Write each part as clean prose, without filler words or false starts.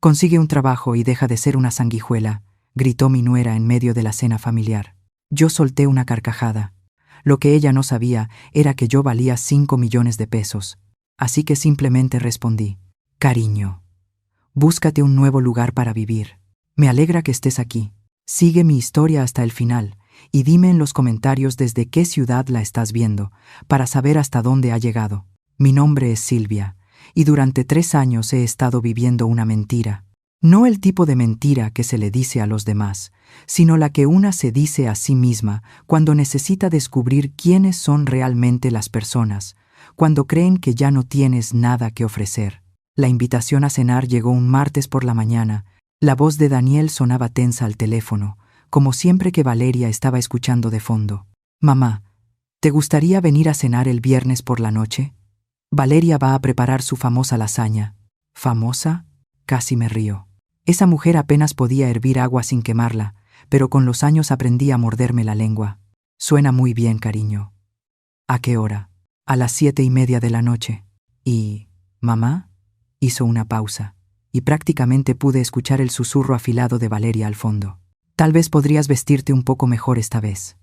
Consigue un trabajo y deja de ser una sanguijuela, gritó mi nuera en medio de la cena familiar. Yo solté una carcajada. Lo que ella no sabía era que yo valía 5 millones de pesos. Así que simplemente respondí: cariño, búscate un nuevo lugar para vivir. Me alegra que estés aquí. Sigue mi historia hasta el final y dime en los comentarios desde qué ciudad la estás viendo, para saber hasta dónde ha llegado. Mi nombre es Silvia, y durante 3 años he estado viviendo una mentira. No el tipo de mentira que se le dice a los demás, sino la que una se dice a sí misma cuando necesita descubrir quiénes son realmente las personas, cuando creen que ya no tienes nada que ofrecer. La invitación a cenar llegó un martes por la mañana. La voz de Daniel sonaba tensa al teléfono, como siempre que Valeria estaba escuchando de fondo. Mamá, ¿te gustaría venir a cenar el viernes por la noche? Valeria va a preparar su famosa lasaña. ¿Famosa? Casi me río. Esa mujer apenas podía hervir agua sin quemarla, pero con los años aprendí a morderme la lengua. Suena muy bien, cariño. ¿A qué hora? A las 7:30 de la noche. ¿Y mamá? Hizo una pausa, y prácticamente pude escuchar el susurro afilado de Valeria al fondo. Tal vez podrías vestirte un poco mejor esta vez.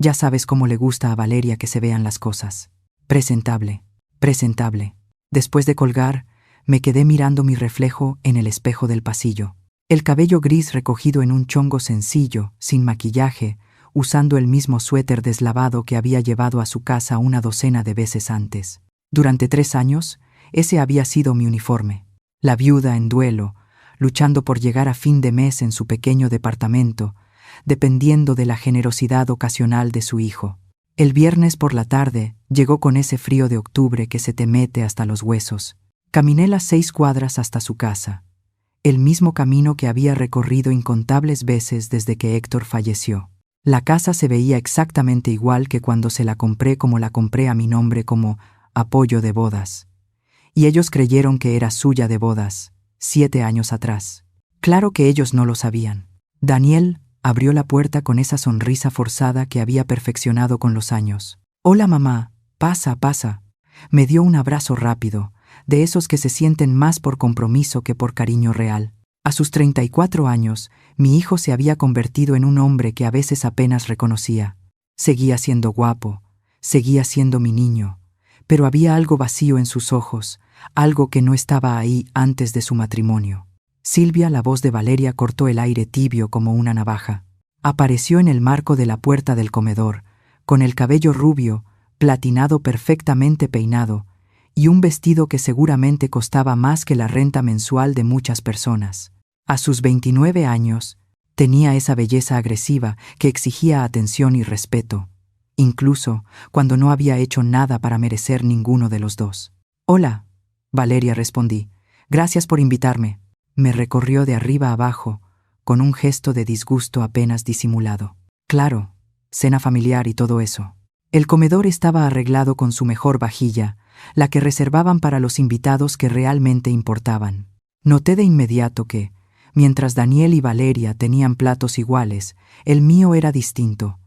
Ya sabes cómo le gusta a Valeria que se vean las cosas. Presentable, presentable. Después de colgar, me quedé mirando mi reflejo en el espejo del pasillo. El cabello gris recogido en un chongo sencillo, sin maquillaje, usando el mismo suéter deslavado que había llevado a su casa una docena de veces antes. Durante 3 años, ese había sido mi uniforme. La viuda en duelo, luchando por llegar a fin de mes en su pequeño departamento, dependiendo de la generosidad ocasional de su hijo. El viernes por la tarde llegó con ese frío de octubre que se te mete hasta los huesos. Caminé las 6 cuadras hasta su casa, el mismo camino que había recorrido incontables veces desde que Héctor falleció. La casa se veía exactamente igual que cuando se la compré, como la compré a mi nombre como apoyo de bodas. Y ellos creyeron que era suya de bodas, 7 años atrás. Claro que ellos no lo sabían. Daniel abrió la puerta con esa sonrisa forzada que había perfeccionado con los años. «Hola, mamá, pasa, pasa». Me dio un abrazo rápido, de esos que se sienten más por compromiso que por cariño real. A sus 34 años, mi hijo se había convertido en un hombre que a veces apenas reconocía. Seguía siendo guapo, seguía siendo mi niño, pero había algo vacío en sus ojos, algo que no estaba ahí antes de su matrimonio. Silvia, la voz de Valeria, cortó el aire tibio como una navaja. Apareció en el marco de la puerta del comedor, con el cabello rubio, platinado, perfectamente peinado, y un vestido que seguramente costaba más que la renta mensual de muchas personas. A sus 29 años, tenía esa belleza agresiva que exigía atención y respeto, incluso cuando no había hecho nada para merecer ninguno de los dos. «Hola», Valeria, respondí. «Gracias por invitarme». Me recorrió de arriba a abajo, con un gesto de disgusto apenas disimulado. «Claro, cena familiar y todo eso». El comedor estaba arreglado con su mejor vajilla, la que reservaban para los invitados que realmente importaban. Noté de inmediato que, mientras Daniel y Valeria tenían platos iguales, el mío era distinto.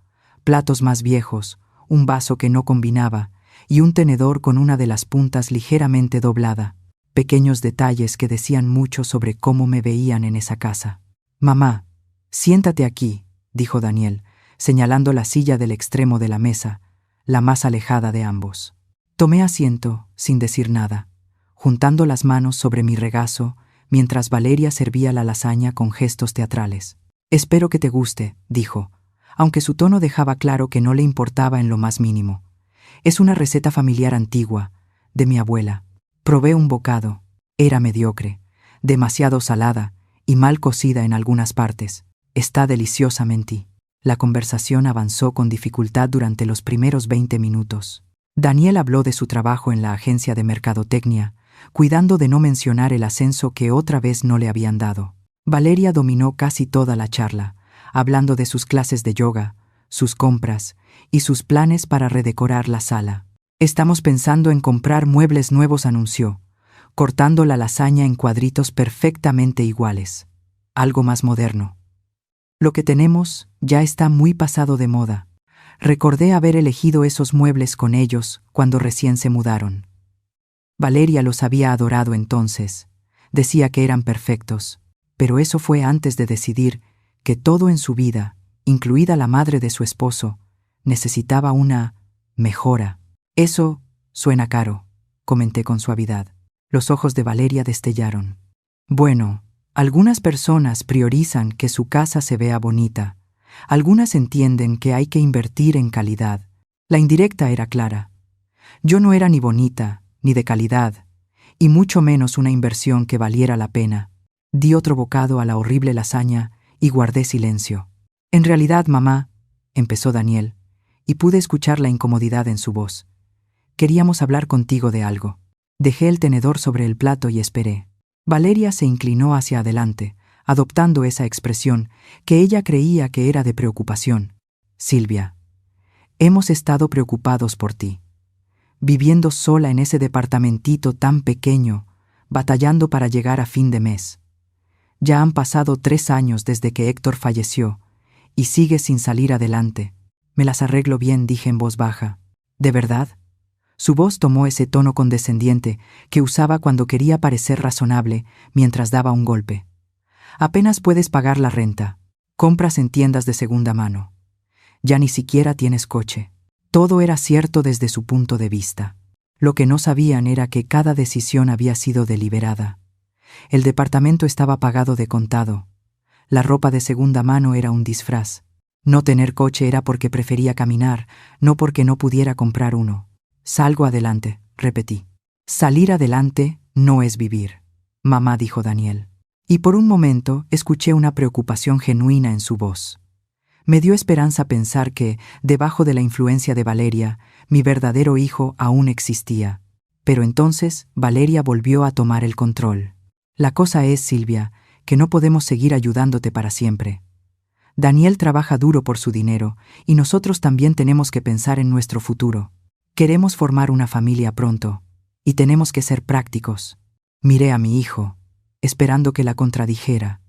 Platos más viejos, un vaso que no combinaba y un tenedor con una de las puntas ligeramente doblada. Pequeños detalles que decían mucho sobre cómo me veían en esa casa. «Mamá, siéntate aquí», dijo Daniel, señalando la silla del extremo de la mesa, la más alejada de ambos. Tomé asiento, sin decir nada, juntando las manos sobre mi regazo, mientras Valeria servía la lasaña con gestos teatrales. «Espero que te guste», dijo, aunque su tono dejaba claro que no le importaba en lo más mínimo. «Es una receta familiar antigua, de mi abuela». Probé un bocado. Era mediocre, demasiado salada y mal cocida en algunas partes. «Está deliciosa», mentí. La conversación avanzó con dificultad durante los primeros 20 minutos. Daniel habló de su trabajo en la agencia de mercadotecnia, cuidando de no mencionar el ascenso que otra vez no le habían dado. Valeria dominó casi toda la charla, hablando de sus clases de yoga, sus compras y sus planes para redecorar la sala. «Estamos pensando en comprar muebles nuevos», anunció, cortando la lasaña en cuadritos perfectamente iguales. «Algo más moderno. Lo que tenemos ya está muy pasado de moda». Recordé haber elegido esos muebles con ellos cuando recién se mudaron. Valeria los había adorado entonces, Decía que eran perfectos, pero eso fue antes de decidir que todo en su vida, incluida la madre de su esposo, necesitaba una mejora. Eso suena caro, comenté con suavidad. Los ojos de Valeria destellaron. Bueno, algunas personas priorizan que su casa se vea bonita. Algunas entienden que hay que invertir en calidad. La indirecta era clara. Yo no era ni bonita, ni de calidad, y mucho menos una inversión que valiera la pena. Di otro bocado a la horrible lasaña y guardé silencio. En realidad, mamá, empezó Daniel, y pude escuchar la incomodidad en su voz. Queríamos hablar contigo de algo. Dejé el tenedor sobre el plato y esperé. Valeria se inclinó hacia adelante, adoptando esa expresión que ella creía que era de preocupación. Silvia, hemos estado preocupados por ti. Viviendo sola en ese departamentito tan pequeño, batallando para llegar a fin de mes. Ya han pasado 3 años desde que Héctor falleció, y sigues sin salir adelante. Me las arreglo bien, dije en voz baja. ¿De verdad? Su voz tomó ese tono condescendiente que usaba cuando quería parecer razonable mientras daba un golpe. Apenas puedes pagar la renta. Compras en tiendas de segunda mano. Ya ni siquiera tienes coche. Todo era cierto desde su punto de vista. Lo que no sabían era que cada decisión había sido deliberada. El departamento estaba pagado de contado. La ropa de segunda mano era un disfraz. No tener coche era porque prefería caminar, no porque no pudiera comprar uno. Salgo adelante, repetí. Salir adelante no es vivir, mamá, dijo Daniel. Y por un momento escuché una preocupación genuina en su voz. Me dio esperanza pensar que, debajo de la influencia de Valeria, mi verdadero hijo aún existía. Pero entonces Valeria volvió a tomar el control. La cosa es, Silvia, que no podemos seguir ayudándote para siempre. Daniel trabaja duro por su dinero y nosotros también tenemos que pensar en nuestro futuro. Queremos formar una familia pronto y tenemos que ser prácticos. Miré a mi hijo, esperando que la contradijera,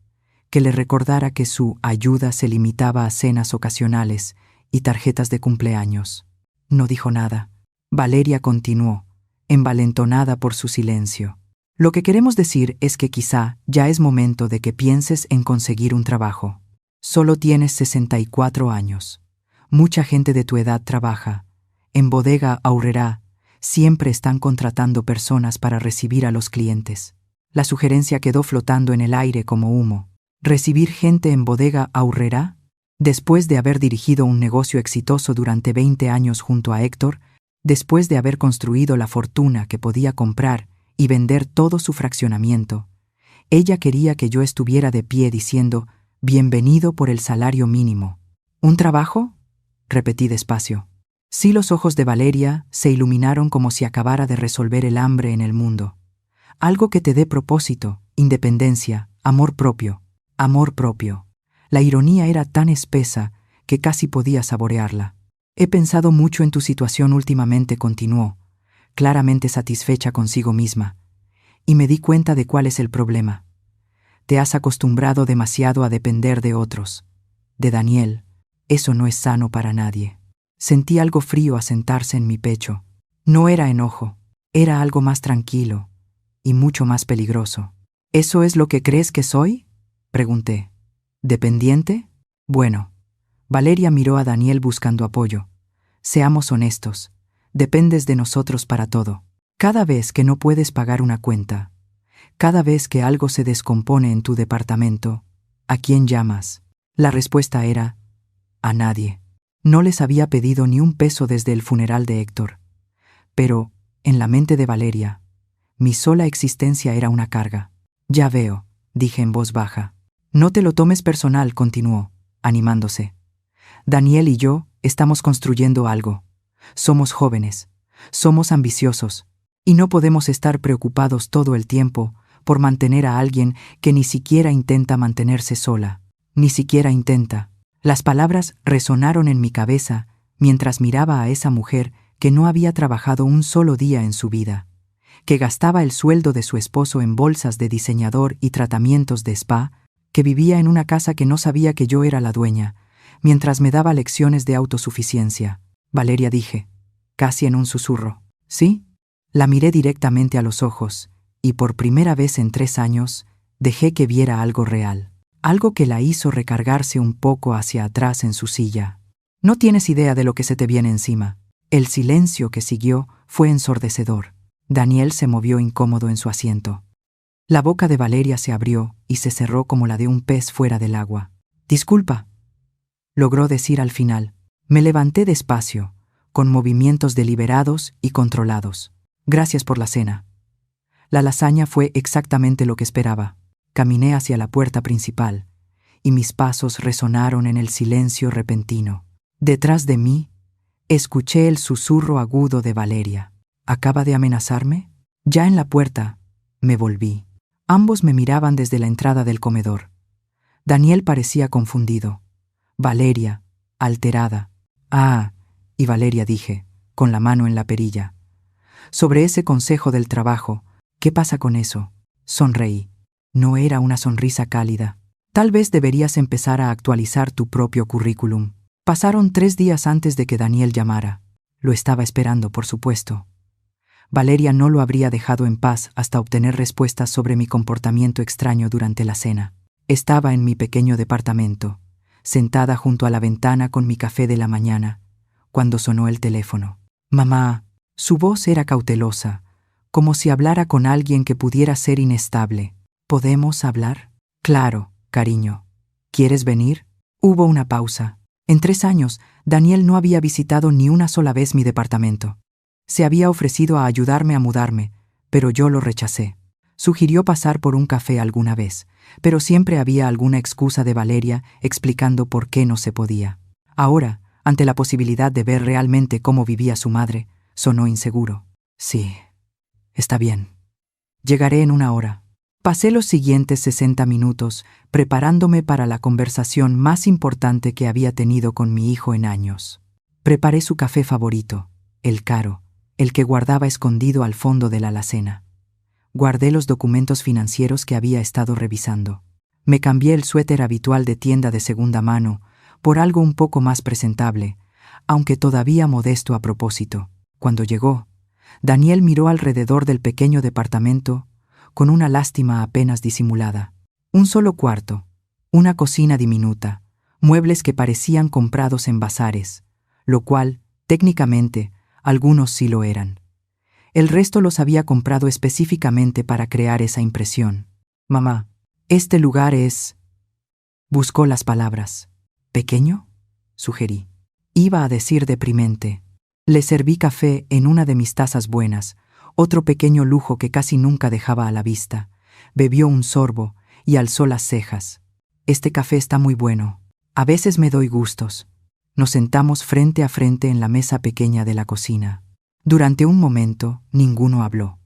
que le recordara que su ayuda se limitaba a cenas ocasionales y tarjetas de cumpleaños. No dijo nada. Valeria continuó, envalentonada por su silencio. Lo que queremos decir es que quizá ya es momento de que pienses en conseguir un trabajo. Solo tienes 64 años. Mucha gente de tu edad trabaja. En Bodega Aurrerá siempre están contratando personas para recibir a los clientes. La sugerencia quedó flotando en el aire como humo. ¿Recibir gente en Bodega Aurrerá? Después de haber dirigido un negocio exitoso durante 20 años junto a Héctor, después de haber construido la fortuna que podía comprar y vender todo su fraccionamiento, ella quería que yo estuviera de pie diciendo, «Bienvenido por el salario mínimo». ¿Un trabajo?, repetí despacio. Sí, los ojos de Valeria se iluminaron como si acabara de resolver el hambre en el mundo. Algo que te dé propósito, independencia, amor propio. Amor propio. La ironía era tan espesa que casi podía saborearla. He pensado mucho en tu situación últimamente, continuó, claramente satisfecha consigo misma, y me di cuenta de cuál es el problema. Te has acostumbrado demasiado a depender de otros. De Daniel. Eso no es sano para nadie. Sentí algo frío asentarse en mi pecho. No era enojo, era algo más tranquilo y mucho más peligroso. ¿Eso es lo que crees que soy?, pregunté. ¿Dependiente? Bueno. Valeria miró a Daniel buscando apoyo. Seamos honestos. Dependes de nosotros para todo. Cada vez que no puedes pagar una cuenta, cada vez que algo se descompone en tu departamento, ¿a quién llamas? La respuesta era, a nadie. No les había pedido ni un peso desde el funeral de Héctor. Pero, en la mente de Valeria, mi sola existencia era una carga. Ya veo, dije en voz baja. No te lo tomes personal, continuó, animándose. Daniel y yo estamos construyendo algo. Somos jóvenes, somos ambiciosos, y no podemos estar preocupados todo el tiempo por mantener a alguien que ni siquiera intenta mantenerse sola. Ni siquiera intenta. Las palabras resonaron en mi cabeza mientras miraba a esa mujer que no había trabajado un solo día en su vida, que gastaba el sueldo de su esposo en bolsas de diseñador y tratamientos de spa, que vivía en una casa que no sabía que yo era la dueña, mientras me daba lecciones de autosuficiencia. Valeria, dije, casi en un susurro. ¿Sí? La miré directamente a los ojos y por primera vez en 3 años dejé que viera algo real, algo que la hizo recargarse un poco hacia atrás en su silla. No tienes idea de lo que se te viene encima. El silencio que siguió fue ensordecedor. Daniel se movió incómodo en su asiento. La boca de Valeria se abrió y se cerró como la de un pez fuera del agua. «Disculpa», logró decir al final. Me levanté despacio, con movimientos deliberados y controlados. «Gracias por la cena». La lasaña fue exactamente lo que esperaba. Caminé hacia la puerta principal, y mis pasos resonaron en el silencio repentino. Detrás de mí, escuché el susurro agudo de Valeria. ¿Acaba de amenazarme? Ya en la puerta, me volví. Ambos me miraban desde la entrada del comedor. Daniel parecía confundido. Valeria, alterada. «Ah», y Valeria dije, con la mano en la perilla. «Sobre ese consejo del trabajo, ¿qué pasa con eso?» Sonreí. No era una sonrisa cálida. «Tal vez deberías empezar a actualizar tu propio currículum». Pasaron 3 días antes de que Daniel llamara. Lo estaba esperando, por supuesto. Valeria no lo habría dejado en paz hasta obtener respuestas sobre mi comportamiento extraño durante la cena. Estaba en mi pequeño departamento, sentada junto a la ventana con mi café de la mañana, cuando sonó el teléfono. «Mamá». Su voz era cautelosa, como si hablara con alguien que pudiera ser inestable. «¿Podemos hablar?» «Claro, cariño. ¿Quieres venir?» Hubo una pausa. En 3 años, Daniel no había visitado ni una sola vez mi departamento. Se había ofrecido a ayudarme a mudarme, pero yo lo rechacé. Sugirió pasar por un café alguna vez, pero siempre había alguna excusa de Valeria explicando por qué no se podía. Ahora, ante la posibilidad de ver realmente cómo vivía su madre, sonó inseguro. «Sí, está bien. Llegaré en 1 hora». Pasé los siguientes 60 minutos preparándome para la conversación más importante que había tenido con mi hijo en años. Preparé su café favorito, el caro, el que guardaba escondido al fondo de la alacena. Guardé los documentos financieros que había estado revisando. Me cambié el suéter habitual de tienda de segunda mano por algo un poco más presentable, aunque todavía modesto a propósito. Cuando llegó, Daniel miró alrededor del pequeño departamento con una lástima apenas disimulada. Un solo cuarto, una cocina diminuta, muebles que parecían comprados en bazares, lo cual, técnicamente, algunos sí lo eran. El resto los había comprado específicamente para crear esa impresión. «Mamá, este lugar es...». Buscó las palabras. «¿Pequeño?», sugerí. Iba a decir deprimente. Le serví café en una de mis tazas buenas, otro pequeño lujo que casi nunca dejaba a la vista. Bebió un sorbo y alzó las cejas. «Este café está muy bueno. A veces me doy gustos». Nos sentamos frente a frente en la mesa pequeña de la cocina. Durante un momento, ninguno habló.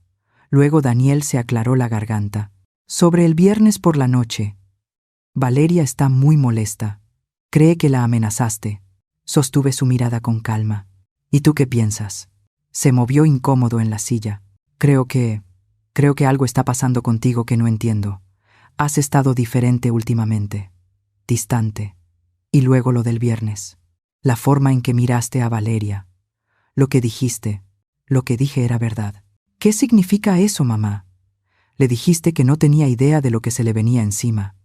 Luego Daniel se aclaró la garganta. «Sobre el viernes por la noche. Valeria está muy molesta. Cree que la amenazaste». Sostuve su mirada con calma. «¿Y tú qué piensas?». Se movió incómodo en la silla. Creo que algo está pasando contigo que no entiendo. Has estado diferente últimamente. Distante. Y luego lo del viernes. La forma en que miraste a Valeria. Lo que dijiste. Lo que dije era verdad». «¿Qué significa eso, mamá?». «Le dijiste que no tenía idea de lo que se le venía encima».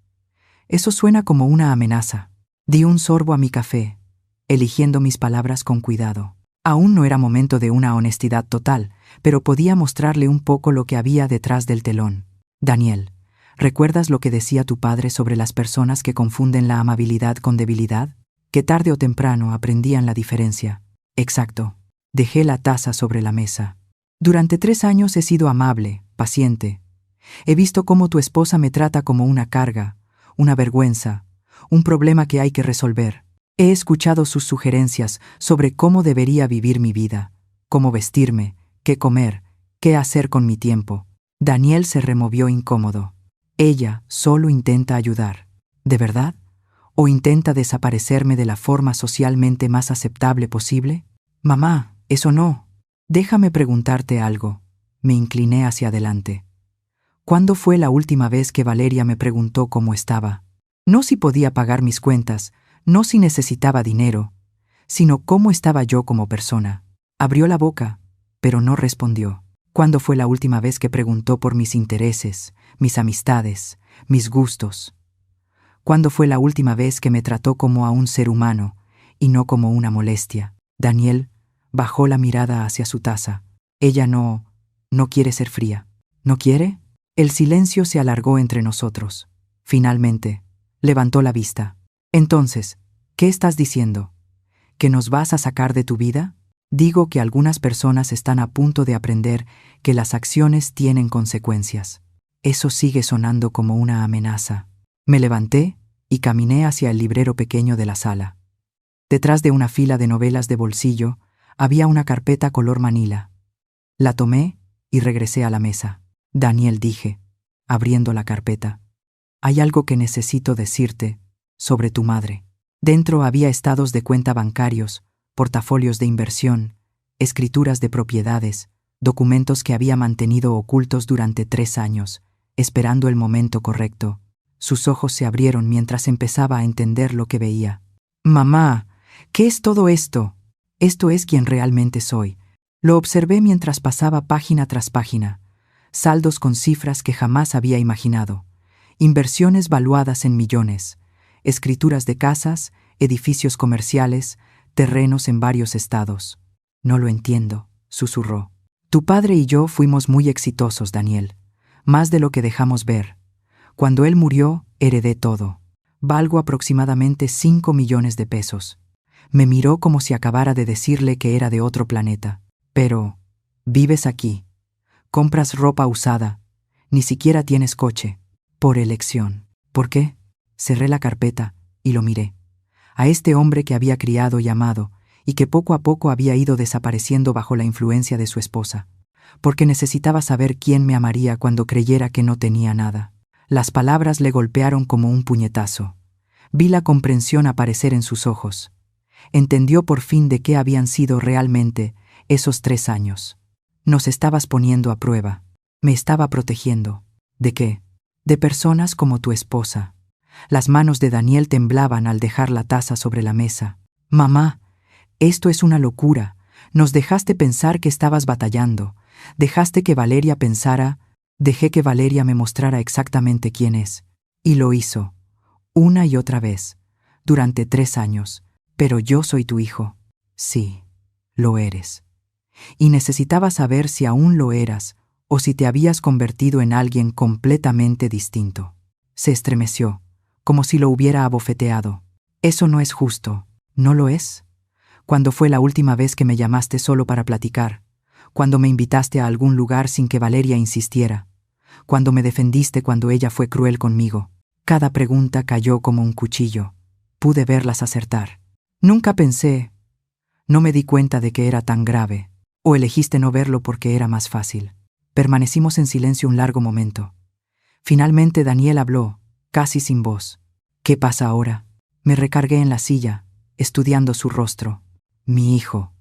«Eso suena como una amenaza». Di un sorbo a mi café, eligiendo mis palabras con cuidado. Aún no era momento de una honestidad total, pero podía mostrarle un poco lo que había detrás del telón. «Daniel, ¿recuerdas lo que decía tu padre sobre las personas que confunden la amabilidad con debilidad? Que tarde o temprano aprendían la diferencia». «Exacto». Dejé la taza sobre la mesa. «Durante 3 años he sido amable, paciente. He visto cómo tu esposa me trata como una carga, una vergüenza, un problema que hay que resolver. He escuchado sus sugerencias sobre cómo debería vivir mi vida, cómo vestirme, qué comer, qué hacer con mi tiempo». Daniel se removió incómodo. «Ella solo intenta ayudar. ¿De verdad? ¿O intenta desaparecerme de la forma socialmente más aceptable posible?». «Mamá, eso no». «Déjame preguntarte algo». Me incliné hacia adelante. «¿Cuándo fue la última vez que Valeria me preguntó cómo estaba? No si podía pagar mis cuentas, no si necesitaba dinero, sino cómo estaba yo como persona». Abrió la boca, pero no respondió. ¿Cuándo fue la última vez que preguntó por mis intereses, mis amistades, mis gustos? ¿Cuándo fue la última vez que me trató como a un ser humano y no como una molestia? Daniel bajó la mirada hacia su taza. Ella no quiere ser fría. ¿No quiere? El silencio se alargó entre nosotros. Finalmente, levantó la vista. Entonces, ¿qué estás diciendo? ¿Que nos vas a sacar de tu vida? Digo que algunas personas están a punto de aprender que las acciones tienen consecuencias. Eso sigue sonando como una amenaza. Me levanté y caminé hacia el librero pequeño de la sala. Detrás de una fila de novelas de bolsillo había una carpeta color manila. La tomé y regresé a la mesa. Daniel, dije, abriendo la carpeta, hay algo que necesito decirte sobre tu madre. Dentro había estados de cuenta bancarios, portafolios de inversión, escrituras de propiedades, documentos que había mantenido ocultos durante 3 años, esperando el momento correcto. Sus ojos se abrieron mientras empezaba a entender lo que veía. Mamá, ¿qué es todo esto? Esto es quien realmente soy. Lo observé mientras pasaba página tras página. Saldos con cifras que jamás había imaginado. Inversiones valuadas en millones. Escrituras de casas, edificios comerciales, terrenos en varios estados. No lo entiendo, susurró. Tu padre y yo fuimos muy exitosos, Daniel. Más de lo que dejamos ver. Cuando él murió, heredé todo. Valgo aproximadamente 5 millones de pesos. Me miró como si acabara de decirle que era de otro planeta. Pero, vives aquí. Compras ropa usada. Ni siquiera tienes coche. Por elección. ¿Por qué? Cerré la carpeta y lo miré. A este hombre que había criado y amado, y que poco a poco había ido desapareciendo bajo la influencia de su esposa. Porque necesitaba saber quién me amaría cuando creyera que no tenía nada. Las palabras le golpearon como un puñetazo. Vi la comprensión aparecer en sus ojos. Entendió por fin de qué habían sido realmente esos 3 años. Nos estabas poniendo a prueba. Me estaba protegiendo. ¿De qué? De personas como tu esposa. Las manos de Daniel temblaban al dejar la taza sobre la mesa. Mamá, esto es una locura. Nos dejaste pensar que estabas batallando. Dejaste que Valeria pensara. Dejé que Valeria me mostrara exactamente quién es. Y lo hizo. Una y otra vez. Durante 3 años. Pero yo soy tu hijo. Sí, lo eres. Y necesitaba saber si aún lo eras o si te habías convertido en alguien completamente distinto. Se estremeció, como si lo hubiera abofeteado. Eso no es justo, ¿no lo es? ¿Cuándo fue la última vez que me llamaste solo para platicar? ¿Cuándo me invitaste a algún lugar sin que Valeria insistiera? ¿Cuándo me defendiste cuando ella fue cruel conmigo? Cada pregunta cayó como un cuchillo. Pude verlas acertar. Nunca pensé, no me di cuenta de que era tan grave, o elegiste no verlo porque era más fácil. Permanecimos en silencio un largo momento. Finalmente Daniel habló, casi sin voz. ¿Qué pasa ahora? Me recargué en la silla, estudiando su rostro. Mi hijo,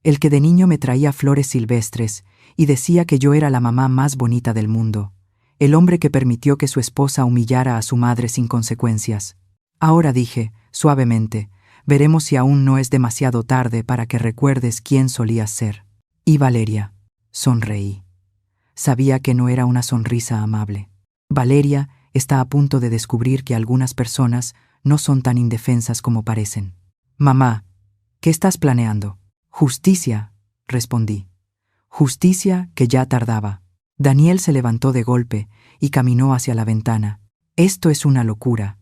el que de niño me traía flores silvestres y decía que yo era la mamá más bonita del mundo, el hombre que permitió que su esposa humillara a su madre sin consecuencias. Ahora dije, suavemente, veremos si aún no es demasiado tarde para que recuerdes quién solías ser. Y Valeria, sonreí. Sabía que no era una sonrisa amable. Valeria está a punto de descubrir que algunas personas no son tan indefensas como parecen. Mamá, ¿qué estás planeando? Justicia, respondí. Justicia que ya tardaba. Daniel se levantó de golpe y caminó hacia la ventana. Esto es una locura.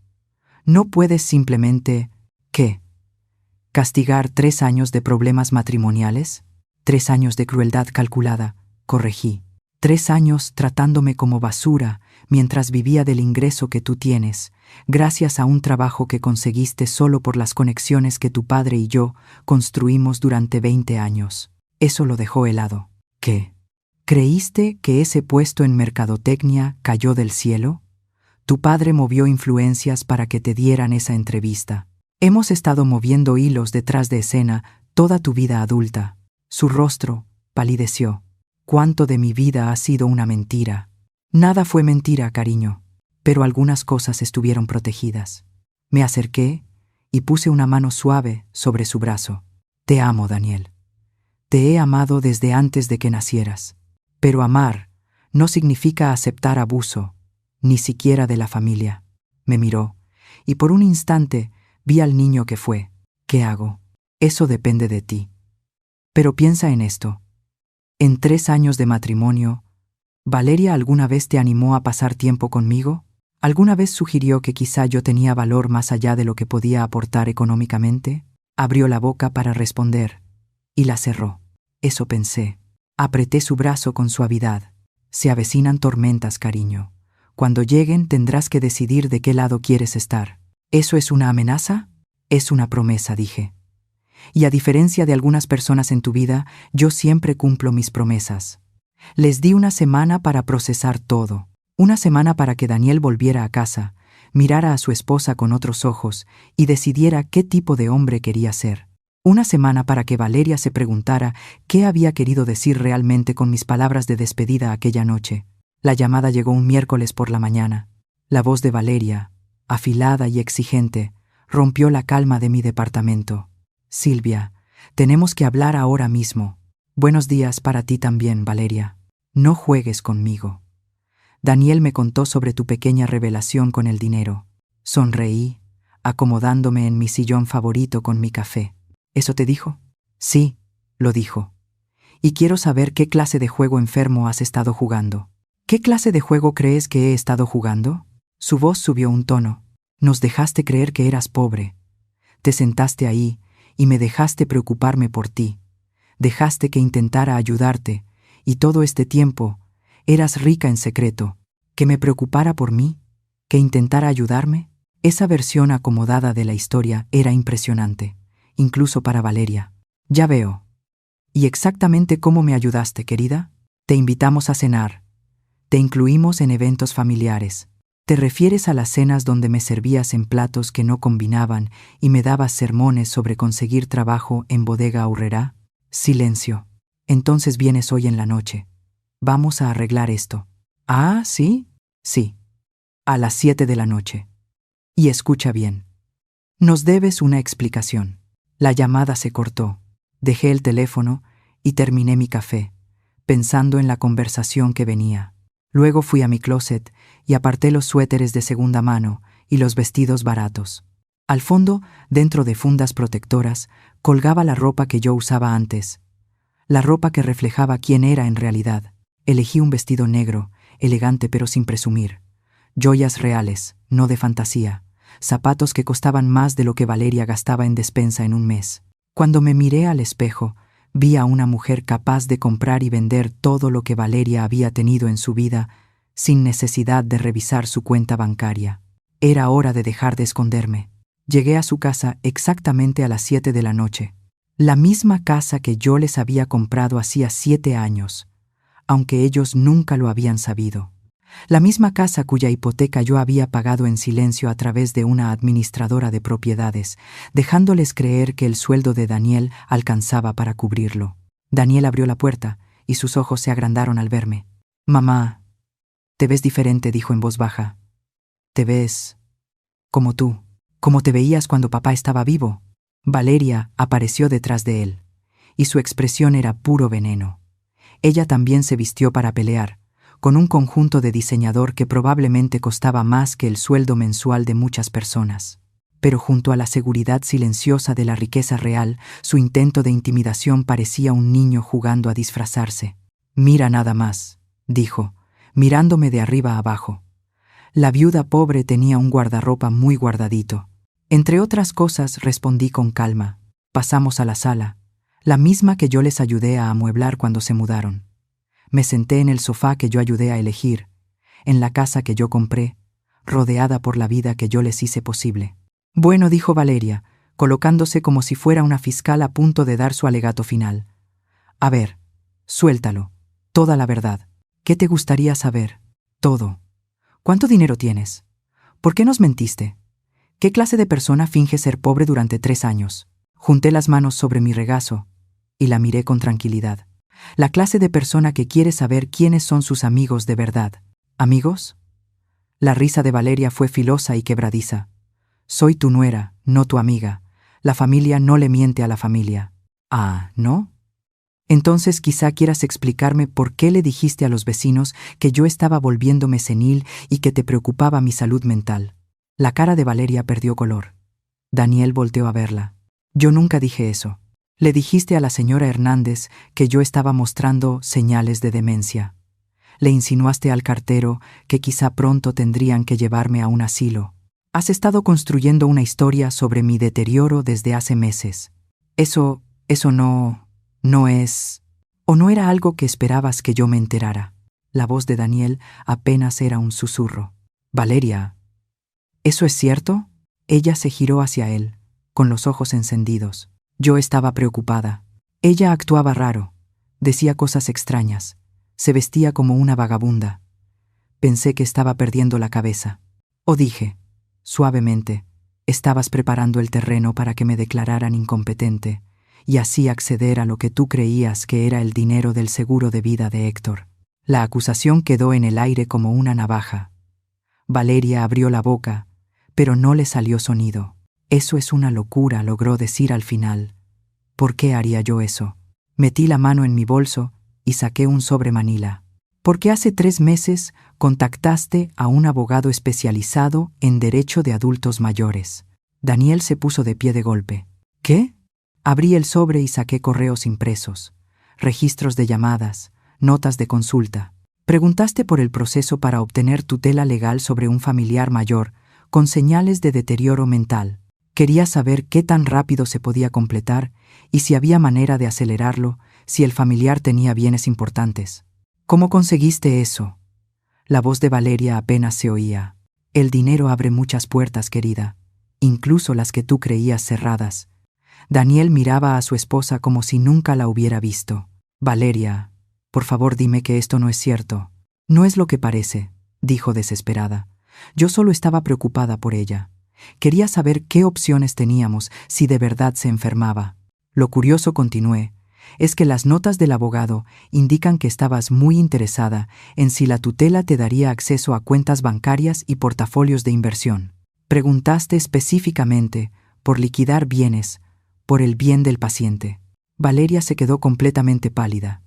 No puedes simplemente... ¿Qué? ¿Castigar 3 años de problemas matrimoniales? 3 años de crueldad calculada, corregí. 3 años tratándome como basura mientras vivía del ingreso que tú tienes, gracias a un trabajo que conseguiste solo por las conexiones que tu padre y yo construimos durante 20 años. Eso lo dejó helado. ¿Qué? ¿Creíste que ese puesto en mercadotecnia cayó del cielo? Tu padre movió influencias para que te dieran esa entrevista. Hemos estado moviendo hilos detrás de escena toda tu vida adulta. Su rostro palideció. ¿Cuánto de mi vida ha sido una mentira? Nada fue mentira, cariño, pero algunas cosas estuvieron protegidas. Me acerqué y puse una mano suave sobre su brazo. Te amo, Daniel. Te he amado desde antes de que nacieras. Pero amar no significa aceptar abuso, ni siquiera de la familia. Me miró, y por un instante vi al niño que fue. ¿Qué hago? Eso depende de ti. Pero piensa en esto. En 3 años de matrimonio, ¿Valeria alguna vez te animó a pasar tiempo conmigo? ¿Alguna vez sugirió que quizá yo tenía valor más allá de lo que podía aportar económicamente? Abrió la boca para responder, y la cerró. Eso pensé. Apreté su brazo con suavidad. Se avecinan tormentas, cariño. Cuando lleguen tendrás que decidir de qué lado quieres estar. ¿Eso es una amenaza? Es una promesa, dije. Y a diferencia de algunas personas en tu vida, yo siempre cumplo mis promesas. Les di una semana para procesar todo. Una semana para que Daniel volviera a casa, mirara a su esposa con otros ojos y decidiera qué tipo de hombre quería ser. Una semana para que Valeria se preguntara qué había querido decir realmente con mis palabras de despedida aquella noche. La llamada llegó un miércoles por la mañana. La voz de Valeria, afilada y exigente, rompió la calma de mi departamento. Silvia, tenemos que hablar ahora mismo. Buenos días para ti también, Valeria. No juegues conmigo. Daniel me contó sobre tu pequeña revelación con el dinero. Sonreí, acomodándome en mi sillón favorito con mi café. ¿Eso te dijo? Sí, lo dijo. Y quiero saber qué clase de juego enfermo has estado jugando. ¿Qué clase de juego crees que he estado jugando? Su voz subió un tono. Nos dejaste creer que eras pobre. Te sentaste ahí y me dejaste preocuparme por ti. Dejaste que intentara ayudarte, y todo este tiempo eras rica en secreto. ¿Que me preocupara por mí? ¿Que intentara ayudarme? Esa versión acomodada de la historia era impresionante, incluso para Valeria. Ya veo. ¿Y exactamente cómo me ayudaste, querida? Te invitamos a cenar. Te incluimos en eventos familiares. ¿Te refieres a las cenas donde me servías en platos que no combinaban y me dabas sermones sobre conseguir trabajo en Bodega Aurrerá? Silencio. Entonces vienes hoy en la noche. Vamos a arreglar esto. Ah, ¿sí? Sí. A las 7 de la noche. Y escucha bien. Nos debes una explicación. La llamada se cortó. Dejé el teléfono y terminé mi café, pensando en la conversación que venía. Luego fui a mi closet y aparté los suéteres de segunda mano y los vestidos baratos. Al fondo, dentro de fundas protectoras, colgaba la ropa que yo usaba antes. La ropa que reflejaba quién era en realidad. Elegí un vestido negro, elegante pero sin presumir. Joyas reales, no de fantasía. Zapatos que costaban más de lo que Valeria gastaba en despensa en un mes. Cuando me miré al espejo, vi a una mujer capaz de comprar y vender todo lo que Valeria había tenido en su vida sin necesidad de revisar su cuenta bancaria. Era hora de dejar de esconderme. Llegué a su casa exactamente a las 7 de la noche. La misma casa que yo les había comprado hacía 7 años, aunque ellos nunca lo habían sabido. La misma casa cuya hipoteca yo había pagado en silencio a través de una administradora de propiedades, dejándoles creer que el sueldo de Daniel alcanzaba para cubrirlo. Daniel abrió la puerta y sus ojos se agrandaron al verme. «Mamá, te ves diferente», dijo en voz baja. «Te ves como tú, como te veías cuando papá estaba vivo». Valeria apareció detrás de él, y su expresión era puro veneno. Ella también se vistió para pelear, con un conjunto de diseñador que probablemente costaba más que el sueldo mensual de muchas personas. Pero junto a la seguridad silenciosa de la riqueza real, su intento de intimidación parecía un niño jugando a disfrazarse. «Mira nada más», dijo, mirándome de arriba a abajo. La viuda pobre tenía un guardarropa muy guardadito. Entre otras cosas, respondí con calma. Pasamos a la sala, la misma que yo les ayudé a amueblar cuando se mudaron. Me senté en el sofá que yo ayudé a elegir, en la casa que yo compré, rodeada por la vida que yo les hice posible. «Bueno», dijo Valeria, colocándose como si fuera una fiscal a punto de dar su alegato final. «A ver, suéltalo, toda la verdad. ¿Qué te gustaría saber?» «Todo. ¿Cuánto dinero tienes? ¿Por qué nos mentiste? ¿Qué clase de persona finge ser pobre durante 3 años?» Junté las manos sobre mi regazo y la miré con tranquilidad. La clase de persona que quiere saber quiénes son sus amigos de verdad. ¿Amigos? La risa de Valeria fue filosa y quebradiza. «Soy tu nuera, no tu amiga. La familia no le miente a la familia». «Ah, ¿no? Entonces quizá quieras explicarme por qué le dijiste a los vecinos que yo estaba volviéndome senil y que te preocupaba mi salud mental. La cara de Valeria perdió color. Daniel volteó a verla. Yo nunca dije eso. Le dijiste a la señora Hernández que yo estaba mostrando señales de demencia. Le insinuaste al cartero que quizá pronto tendrían que llevarme a un asilo. Has estado construyendo una historia sobre mi deterioro desde hace meses. Eso no es... ¿O no era algo que esperabas que yo me enterara? La voz de Daniel apenas era un susurro. Valeria, ¿eso es cierto? Ella se giró hacia él, con los ojos encendidos. Yo estaba preocupada. Ella actuaba raro, decía cosas extrañas, se vestía como una vagabunda. Pensé que estaba perdiendo la cabeza. O dije, suavemente, estabas preparando el terreno para que me declararan incompetente y así acceder a lo que tú creías que era el dinero del seguro de vida de Héctor. La acusación quedó en el aire como una navaja. Valeria abrió la boca, pero no le salió sonido. Eso es una locura, logró decir al final. ¿Por qué haría yo eso? Metí la mano en mi bolso y saqué un sobre manila. Porque hace 3 meses contactaste a un abogado especializado en derecho de adultos mayores. Daniel se puso de pie de golpe. ¿Qué? Abrí el sobre y saqué correos impresos, registros de llamadas, notas de consulta. Preguntaste por el proceso para obtener tutela legal sobre un familiar mayor con señales de deterioro mental. Quería saber qué tan rápido se podía completar y si había manera de acelerarlo si el familiar tenía bienes importantes. ¿Cómo conseguiste eso? La voz de Valeria apenas se oía. El dinero abre muchas puertas, querida, incluso las que tú creías cerradas. Daniel miraba a su esposa como si nunca la hubiera visto. Valeria, por favor dime que esto no es cierto. No es lo que parece, dijo desesperada. Yo solo estaba preocupada por ella. Quería saber qué opciones teníamos si de verdad se enfermaba. Lo curioso, continué, es que las notas del abogado indican que estabas muy interesada en si la tutela te daría acceso a cuentas bancarias y portafolios de inversión. Preguntaste específicamente por liquidar bienes, por el bien del paciente. Valeria se quedó completamente pálida.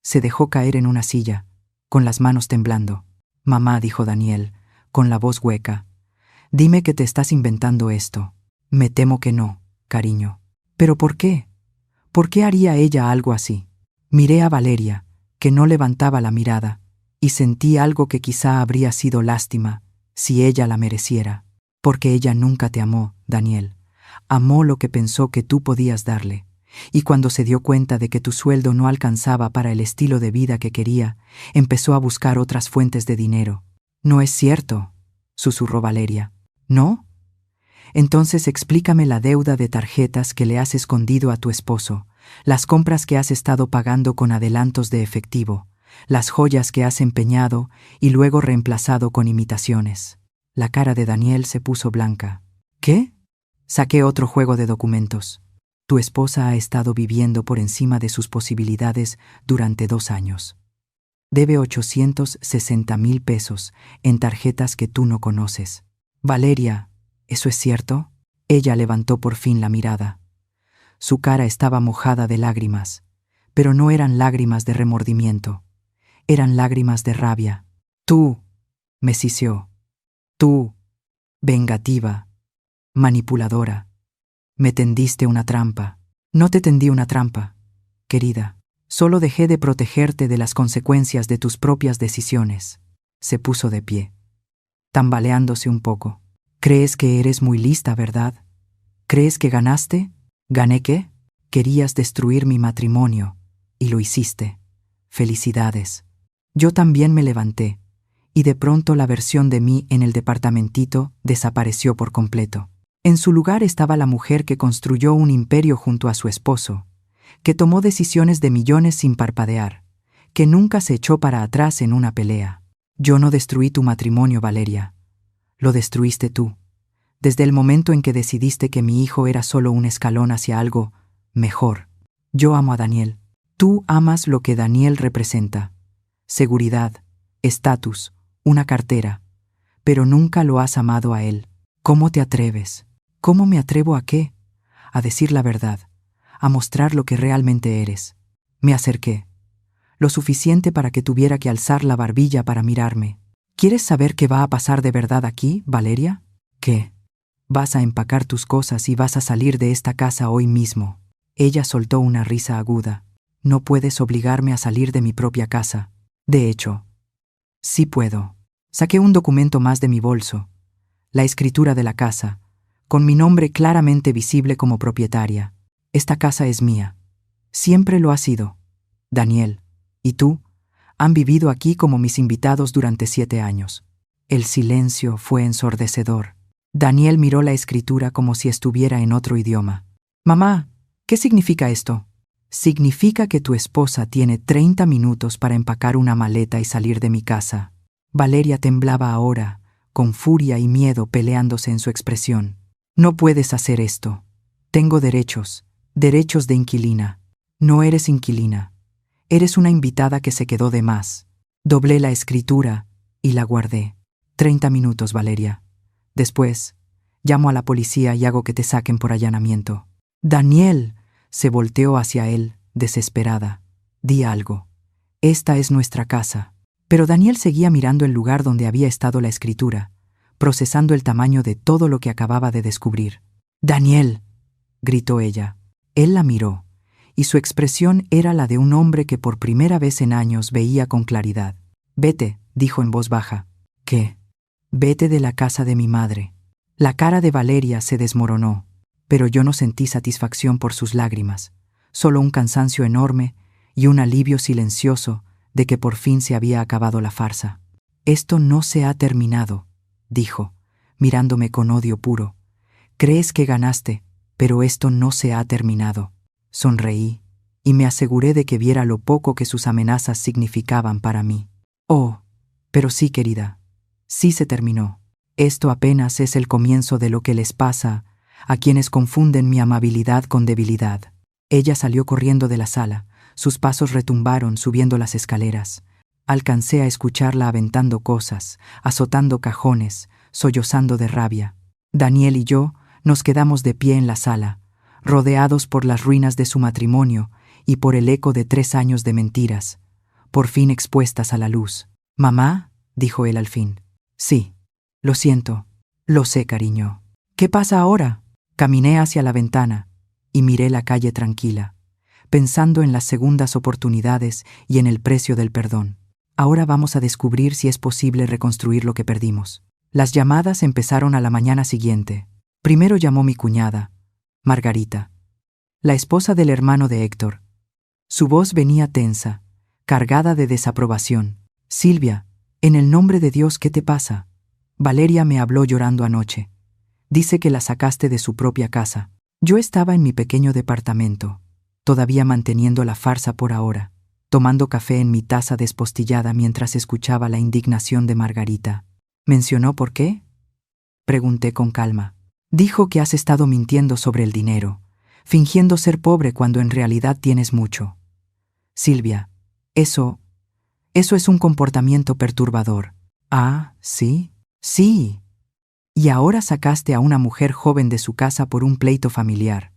Se dejó caer en una silla, con las manos temblando. Mamá, dijo Daniel, con la voz hueca, dime que te estás inventando esto. Me temo que no, cariño. ¿Pero por qué? ¿Por qué haría ella algo así? Miré a Valeria, que no levantaba la mirada, y sentí algo que quizá habría sido lástima, si ella la mereciera. Porque ella nunca te amó, Daniel. Amó lo que pensó que tú podías darle, y cuando se dio cuenta de que tu sueldo no alcanzaba para el estilo de vida que quería, empezó a buscar otras fuentes de dinero. No es cierto, susurró Valeria. ¿No? Entonces explícame la deuda de tarjetas que le has escondido a tu esposo, las compras que has estado pagando con adelantos de efectivo, las joyas que has empeñado y luego reemplazado con imitaciones. La cara de Daniel se puso blanca. ¿Qué? Saqué otro juego de documentos. Tu esposa ha estado viviendo por encima de sus posibilidades durante 2 años. Debe 860,000 pesos en tarjetas que tú no conoces. Valeria, ¿eso es cierto? Ella levantó por fin la mirada. Su cara estaba mojada de lágrimas, pero no eran lágrimas de remordimiento. Eran lágrimas de rabia. Tú, me siseó. Tú, vengativa, manipuladora. Me tendiste una trampa. No te tendí una trampa, querida. Solo dejé de protegerte de las consecuencias de tus propias decisiones. Se puso de pie, tambaleándose un poco. ¿Crees que eres muy lista, verdad? ¿Crees que ganaste? ¿Gané qué? Querías destruir mi matrimonio, y lo hiciste. Felicidades. Yo también me levanté, y de pronto la versión de mí en el departamentito desapareció por completo. En su lugar estaba la mujer que construyó un imperio junto a su esposo, que tomó decisiones de millones sin parpadear, que nunca se echó para atrás en una pelea. Yo no destruí tu matrimonio, Valeria. Lo destruiste tú, desde el momento en que decidiste que mi hijo era solo un escalón hacia algo mejor. Yo amo a Daniel. Tú amas lo que Daniel representa. Seguridad, estatus, una cartera. Pero nunca lo has amado a él. ¿Cómo te atreves? ¿Cómo me atrevo a qué? A decir la verdad, a mostrar lo que realmente eres. Me acerqué. Lo suficiente para que tuviera que alzar la barbilla para mirarme. ¿Quieres saber qué va a pasar de verdad aquí, Valeria? ¿Qué? Vas a empacar tus cosas y vas a salir de esta casa hoy mismo. Ella soltó una risa aguda. No puedes obligarme a salir de mi propia casa. De hecho, sí puedo. Saqué un documento más de mi bolso. La escritura de la casa, con mi nombre claramente visible como propietaria. Esta casa es mía. Siempre lo ha sido. Daniel y tú han vivido aquí como mis invitados durante 7 años. El silencio fue ensordecedor. Daniel miró la escritura como si estuviera en otro idioma. Mamá, ¿qué significa esto? Significa que tu esposa tiene 30 minutos para empacar una maleta y salir de mi casa. Valeria temblaba ahora, con furia y miedo peleándose en su expresión. No puedes hacer esto. Tengo derechos de inquilina. No eres inquilina. Eres una invitada que se quedó de más. Doblé la escritura y la guardé. 30 minutos, Valeria. Después, llamo a la policía y hago que te saquen por allanamiento. Daniel se volteó hacia él, desesperada. Di algo. Esta es nuestra casa. Pero Daniel seguía mirando el lugar donde había estado la escritura, procesando el tamaño de todo lo que acababa de descubrir. «Daniel», gritó ella. Él la miró, y su expresión era la de un hombre que por primera vez en años veía con claridad. «Vete», dijo en voz baja. «¿Qué?» «Vete de la casa de mi madre». La cara de Valeria se desmoronó, pero yo no sentí satisfacción por sus lágrimas, solo un cansancio enorme y un alivio silencioso de que por fin se había acabado la farsa. «Esto no se ha terminado», dijo, mirándome con odio puro. «Crees que ganaste, pero esto no se ha terminado». Sonreí y me aseguré de que viera lo poco que sus amenazas significaban para mí. «Oh, pero sí, querida, sí se terminó. Esto apenas es el comienzo de lo que les pasa a quienes confunden mi amabilidad con debilidad». Ella salió corriendo de la sala. Sus pasos retumbaron subiendo las escaleras. Alcancé a escucharla aventando cosas, azotando cajones, sollozando de rabia. Daniel y yo nos quedamos de pie en la sala, rodeados por las ruinas de su matrimonio y por el eco de 3 años de mentiras, por fin expuestas a la luz. «Mamá», dijo él al fin. «Sí, lo siento». «Lo sé, cariño». «¿Qué pasa ahora?» Caminé hacia la ventana y miré la calle tranquila, pensando en las segundas oportunidades y en el precio del perdón. Ahora vamos a descubrir si es posible reconstruir lo que perdimos. Las llamadas empezaron a la mañana siguiente. Primero llamó mi cuñada, Margarita, la esposa del hermano de Héctor. Su voz venía tensa, cargada de desaprobación. «Silvia, en el nombre de Dios, ¿qué te pasa? Valeria me habló llorando anoche. Dice que la sacaste de su propia casa». Yo estaba en mi pequeño departamento, todavía manteniendo la farsa por ahora, tomando café en mi taza despostillada mientras escuchaba la indignación de Margarita. «¿Mencionó por qué?», pregunté con calma. «Dijo que has estado mintiendo sobre el dinero, fingiendo ser pobre cuando en realidad tienes mucho. Silvia, eso es un comportamiento perturbador». «Ah, ¿sí?» «Sí. Y ahora sacaste a una mujer joven de su casa por un pleito familiar.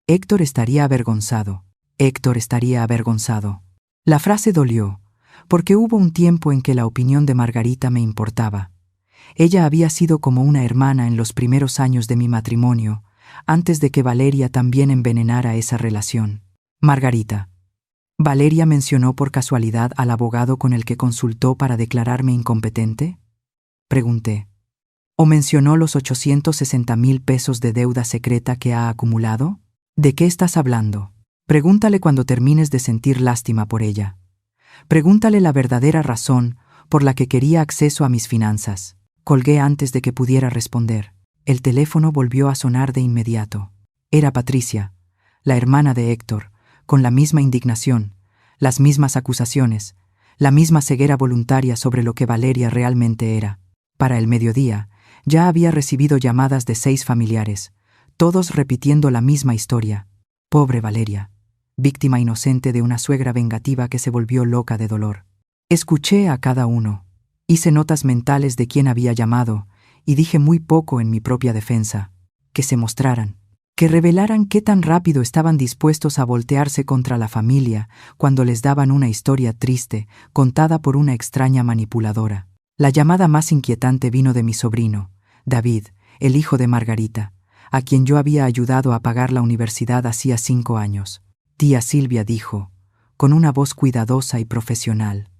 Héctor estaría avergonzado. Héctor estaría avergonzado». La frase dolió, porque hubo un tiempo en que la opinión de Margarita me importaba. Ella había sido como una hermana en los primeros años de mi matrimonio, antes de que Valeria también envenenara esa relación. «Margarita, ¿Valeria mencionó por casualidad al abogado con el que consultó para declararme incompetente?», pregunté. «¿O mencionó los 860,000 pesos de deuda secreta que ha acumulado? ¿De qué estás hablando? Pregúntale cuando termines de sentir lástima por ella. Pregúntale la verdadera razón por la que quería acceso a mis finanzas». Colgué antes de que pudiera responder. El teléfono volvió a sonar de inmediato. Era Patricia, la hermana de Héctor, con la misma indignación, las mismas acusaciones, la misma ceguera voluntaria sobre lo que Valeria realmente era. Para el mediodía, ya había recibido llamadas de 6 familiares, todos repitiendo la misma historia. Pobre Valeria, víctima inocente de una suegra vengativa que se volvió loca de dolor. Escuché a cada uno, hice notas mentales de quién había llamado y dije muy poco en mi propia defensa. Que se mostraran. que revelaran qué tan rápido estaban dispuestos a voltearse contra la familia cuando les daban una historia triste, contada por una extraña manipuladora. La llamada más inquietante vino de mi sobrino, David, el hijo de Margarita, a quien yo había ayudado a pagar la universidad hacía 5 años. Tía Silvia dijo, con una voz cuidadosa y profesional: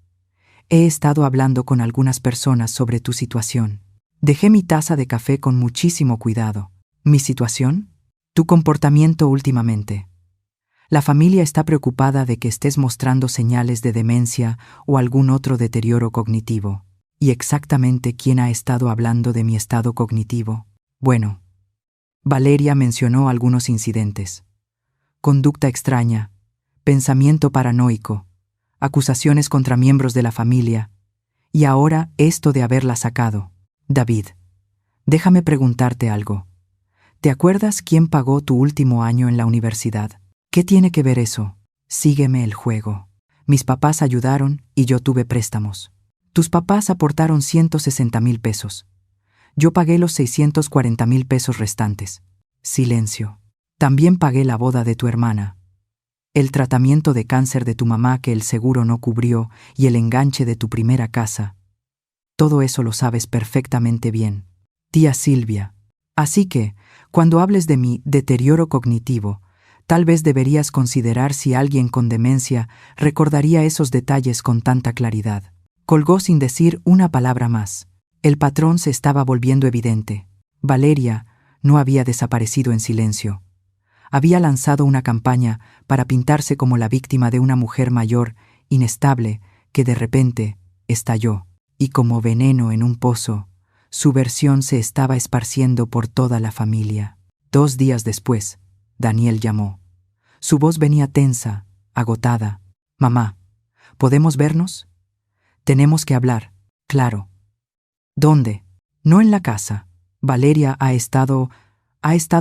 he estado hablando con algunas personas sobre tu situación. Dejé mi taza de café con muchísimo cuidado. ¿Mi situación? Tu comportamiento últimamente. La familia está preocupada de que estés mostrando señales de demencia o algún otro deterioro cognitivo. ¿Y exactamente quién ha estado hablando de mi estado cognitivo? Bueno, Valeria mencionó algunos incidentes. Conducta extraña, pensamiento paranoico, acusaciones contra miembros de la familia, y ahora esto de haberla sacado. David, déjame preguntarte algo. ¿Te acuerdas quién pagó tu último año en la universidad? ¿Qué tiene que ver eso? Sígueme el juego. Mis papás ayudaron y yo tuve préstamos. Tus papás aportaron 160,000 pesos. Yo pagué los 640,000 pesos restantes. Silencio. También pagué la boda de tu hermana, el tratamiento de cáncer de tu mamá que el seguro no cubrió y el enganche de tu primera casa. Todo eso lo sabes perfectamente bien, tía Silvia. Así que, cuando hables de mi deterioro cognitivo, tal vez deberías considerar si alguien con demencia recordaría esos detalles con tanta claridad. Colgó sin decir una palabra más. El patrón se estaba volviendo evidente. Valeria no había desaparecido en silencio. Había lanzado una campaña para pintarse como la víctima de una mujer mayor, inestable, que de repente estalló. Y como veneno en un pozo, su versión se estaba esparciendo por toda la familia. 2 días después, Daniel llamó. Su voz venía tensa, agotada. Mamá, ¿podemos vernos? Tenemos que hablar, claro. ¿Dónde? No en la casa. Valeria ha estado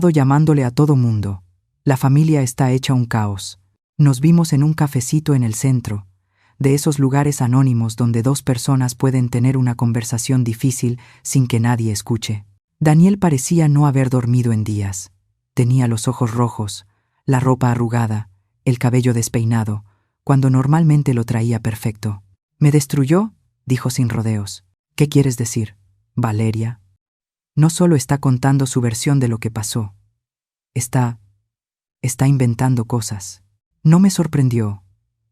llamándole a todo mundo. La familia está hecha un caos. Nos vimos en un cafecito en el centro, de esos lugares anónimos donde 2 personas pueden tener una conversación difícil sin que nadie escuche. Daniel parecía no haber dormido en días. Tenía los ojos rojos, la ropa arrugada, el cabello despeinado, cuando normalmente lo traía perfecto. «¿Me destruyó?», dijo sin rodeos. «¿Qué quieres decir, Valeria?» No solo está contando su versión de lo que pasó. Está inventando cosas. No me sorprendió,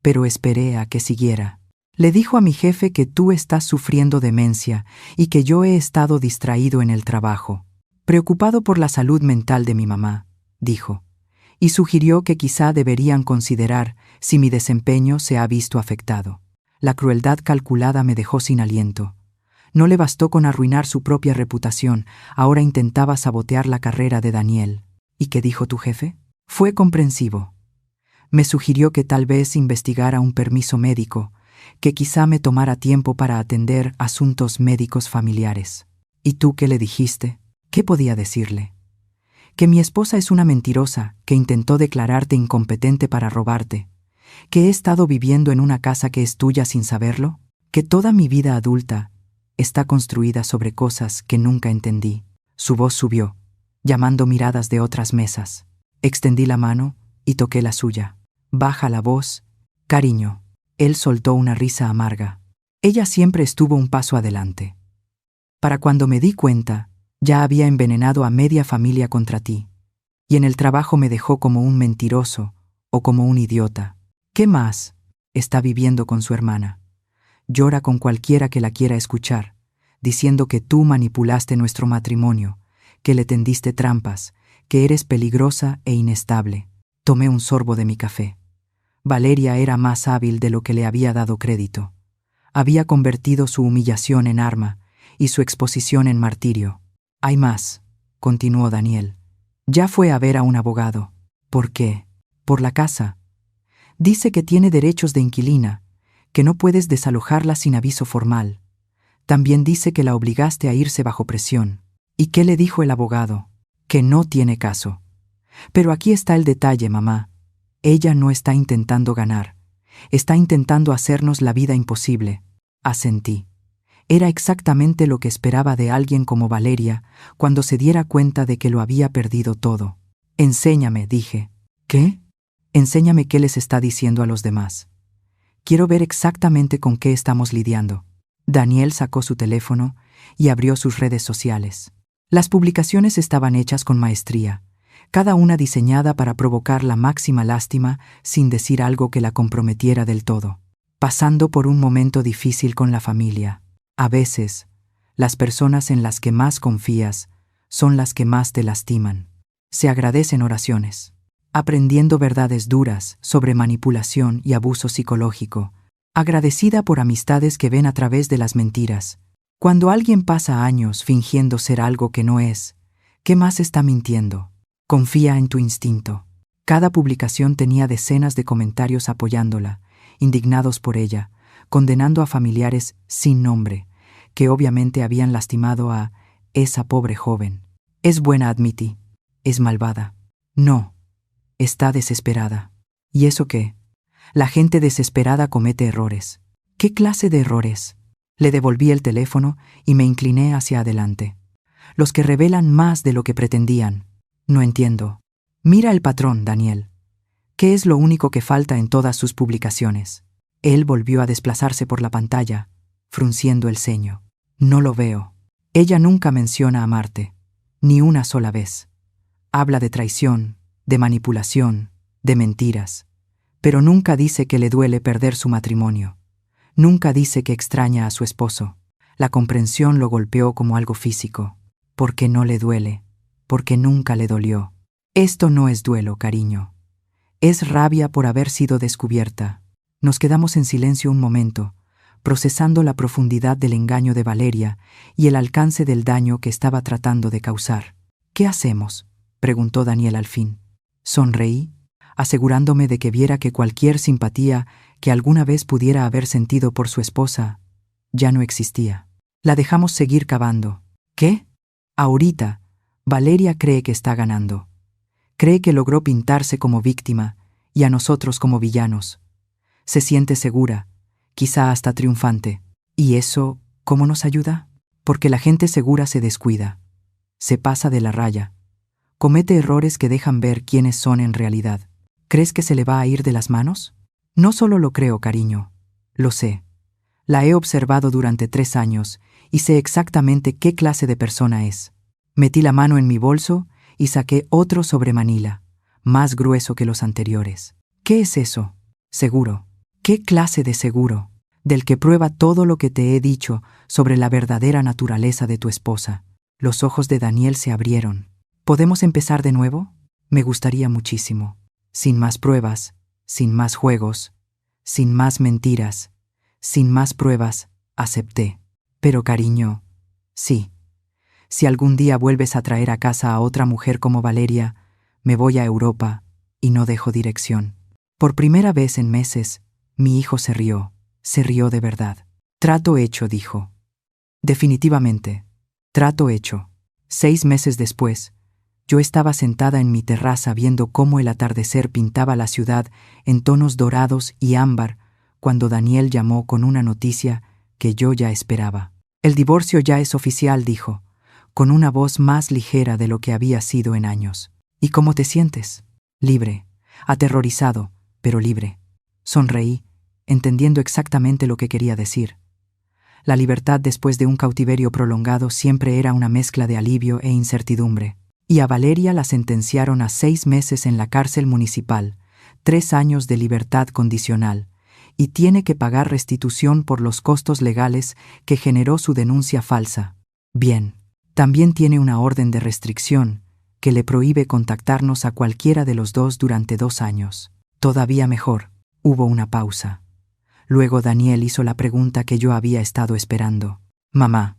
pero esperé a que siguiera. Le dijo a mi jefe que tú estás sufriendo demencia y que yo he estado distraído en el trabajo, preocupado por la salud mental de mi mamá, dijo, y sugirió que quizá deberían considerar si mi desempeño se ha visto afectado. La crueldad calculada me dejó sin aliento. No le bastó con arruinar su propia reputación, ahora intentaba sabotear la carrera de Daniel. ¿Y qué dijo tu jefe? Fue comprensivo. Me sugirió que tal vez investigara un permiso médico, que quizá me tomara tiempo para atender asuntos médicos familiares. ¿Y tú qué le dijiste? ¿Qué podía decirle? Que mi esposa es una mentirosa que intentó declararte incompetente para robarte, que he estado viviendo en una casa que es tuya sin saberlo, que toda mi vida adulta está construida sobre cosas que nunca entendí. Su voz subió, llamando miradas de otras mesas. Extendí la mano y toqué la suya. Baja la voz, cariño. Él soltó una risa amarga. Ella siempre estuvo un paso adelante. Para cuando me di cuenta, ya había envenenado a media familia contra ti, y en el trabajo me dejó como un mentiroso o como un idiota. ¿Qué más? Está viviendo con su hermana. Llora con cualquiera que la quiera escuchar, diciendo que tú manipulaste nuestro matrimonio, que le tendiste trampas, que eres peligrosa e inestable. Tomé un sorbo de mi café. Valeria era más hábil de lo que le había dado crédito. Había convertido su humillación en arma y su exposición en martirio. Hay más, continuó Daniel. Ya fue a ver a un abogado. ¿Por qué? Por la casa. Dice que tiene derechos de inquilina, que no puedes desalojarla sin aviso formal. También dice que la obligaste a irse bajo presión. ¿Y qué le dijo el abogado? Que no tiene caso. Pero aquí está el detalle, mamá. Ella no está intentando ganar. Está intentando hacernos la vida imposible. Asentí. Era exactamente lo que esperaba de alguien como Valeria cuando se diera cuenta de que lo había perdido todo. Enséñame, dije. ¿Qué? Enséñame qué les está diciendo a los demás. Quiero ver exactamente con qué estamos lidiando. Daniel sacó su teléfono y abrió sus redes sociales. Las publicaciones estaban hechas con maestría, cada una diseñada para provocar la máxima lástima sin decir algo que la comprometiera del todo. Pasando por un momento difícil con la familia. A veces, las personas en las que más confías son las que más te lastiman. Se agradecen oraciones. Aprendiendo verdades duras sobre manipulación y abuso psicológico. Agradecida por amistades que ven a través de las mentiras. Cuando alguien pasa años fingiendo ser algo que no es, ¿qué más está mintiendo? Confía en tu instinto. Cada publicación tenía decenas de comentarios apoyándola, indignados por ella, condenando a familiares sin nombre, que obviamente habían lastimado a esa pobre joven. Es buena, admití. Es malvada. No. Está desesperada. ¿Y eso qué? La gente desesperada comete errores. ¿Qué clase de errores? Le devolví el teléfono y me incliné hacia adelante. Los que revelan más de lo que pretendían. No entiendo. Mira el patrón, Daniel. ¿Qué es lo único que falta en todas sus publicaciones? Él volvió a desplazarse por la pantalla, frunciendo el ceño. No lo veo. Ella nunca menciona a Marte, ni una sola vez. Habla de traición, de manipulación, de mentiras, pero nunca dice que le duele perder su matrimonio. Nunca dice que extraña a su esposo. La comprensión lo golpeó como algo físico. Porque no le duele, porque nunca le dolió. Esto no es duelo, cariño. Es rabia por haber sido descubierta. Nos quedamos en silencio un momento, procesando la profundidad del engaño de Valeria y el alcance del daño que estaba tratando de causar. ¿Qué hacemos?, preguntó Daniel al fin. Sonreí, asegurándome de que viera que cualquier simpatía que alguna vez pudiera haber sentido por su esposa ya no existía. La dejamos seguir cavando. ¿Qué? Ahorita, Valeria cree que está ganando. Cree que logró pintarse como víctima y a nosotros como villanos. Se siente segura, quizá hasta triunfante. ¿Y eso cómo nos ayuda? Porque la gente segura se descuida, se pasa de la raya. Comete errores que dejan ver quiénes son en realidad. ¿Crees que se le va a ir de las manos? No solo lo creo, cariño. Lo sé. La he observado durante 3 años y sé exactamente qué clase de persona es. Metí la mano en mi bolso y saqué otro sobre Manila, más grueso que los anteriores. ¿Qué es eso? Seguro. ¿Qué clase de seguro? Del que prueba todo lo que te he dicho sobre la verdadera naturaleza de tu esposa. Los ojos de Daniel se abrieron. ¿Podemos empezar de nuevo? Me gustaría muchísimo. Sin más pruebas, sin más juegos, sin más mentiras, sin más pruebas, acepté. Pero cariño, sí. Si algún día vuelves a traer a casa a otra mujer como Valeria, me voy a Europa y no dejo dirección. Por primera vez en meses, mi hijo se rió de verdad. Trato hecho, dijo. Definitivamente, trato hecho. 6 meses después, yo estaba sentada en mi terraza viendo cómo el atardecer pintaba la ciudad en tonos dorados y ámbar cuando Daniel llamó con una noticia que yo ya esperaba. El divorcio ya es oficial, dijo, con una voz más ligera de lo que había sido en años. ¿Y cómo te sientes? Libre, aterrorizado, pero libre. Sonreí, entendiendo exactamente lo que quería decir. La libertad después de un cautiverio prolongado siempre era una mezcla de alivio e incertidumbre. Y a Valeria la sentenciaron a 6 meses en la cárcel municipal, 3 años de libertad condicional, y tiene que pagar restitución por los costos legales que generó su denuncia falsa. Bien, también tiene una orden de restricción que le prohíbe contactarnos a cualquiera de los dos durante 2 años. Todavía mejor, hubo una pausa. Luego Daniel hizo la pregunta que yo había estado esperando. Mamá,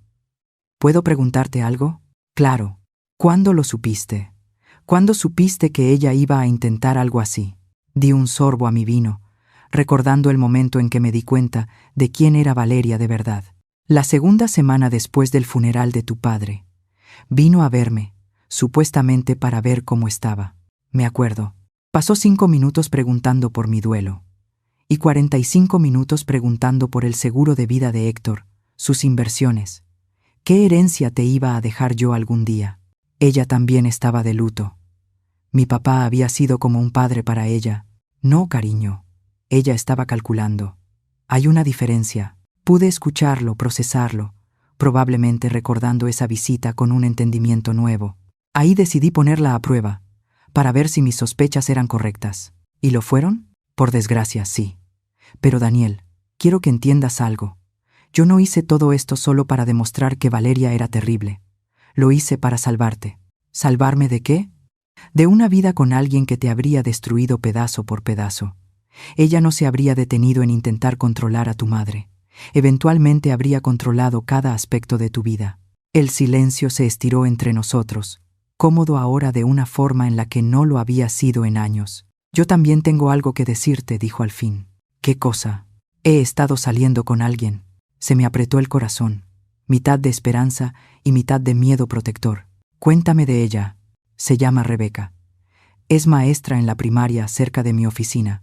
¿puedo preguntarte algo? Claro. ¿Cuándo lo supiste? ¿Cuándo supiste que ella iba a intentar algo así? Di un sorbo a mi vino, recordando el momento en que me di cuenta de quién era Valeria de verdad. La segunda semana después del funeral de tu padre. Vino a verme, supuestamente para ver cómo estaba. Me acuerdo. Pasó 5 minutos preguntando por mi duelo. Y 45 minutos preguntando por el seguro de vida de Héctor, sus inversiones. ¿Qué herencia te iba a dejar yo algún día? Ella también estaba de luto. Mi papá había sido como un padre para ella. No, cariño. Ella estaba calculando. Hay una diferencia. Pude escucharlo, procesarlo, probablemente recordando esa visita con un entendimiento nuevo. Ahí decidí ponerla a prueba, para ver si mis sospechas eran correctas. ¿Y lo fueron? Por desgracia, sí. Pero Daniel, quiero que entiendas algo. Yo no hice todo esto solo para demostrar que Valeria era terrible. Lo hice para salvarte. ¿Salvarme de qué? De una vida con alguien que te habría destruido pedazo por pedazo. Ella no se habría detenido en intentar controlar a tu madre. Eventualmente habría controlado cada aspecto de tu vida. El silencio se estiró entre nosotros, cómodo ahora de una forma en la que no lo había sido en años. Yo también tengo algo que decirte, dijo al fin. ¿Qué cosa? He estado saliendo con alguien. Se me apretó el corazón, mitad de esperanza y mitad de miedo protector. Cuéntame de ella. Se llama Rebeca. Es maestra en la primaria cerca de mi oficina.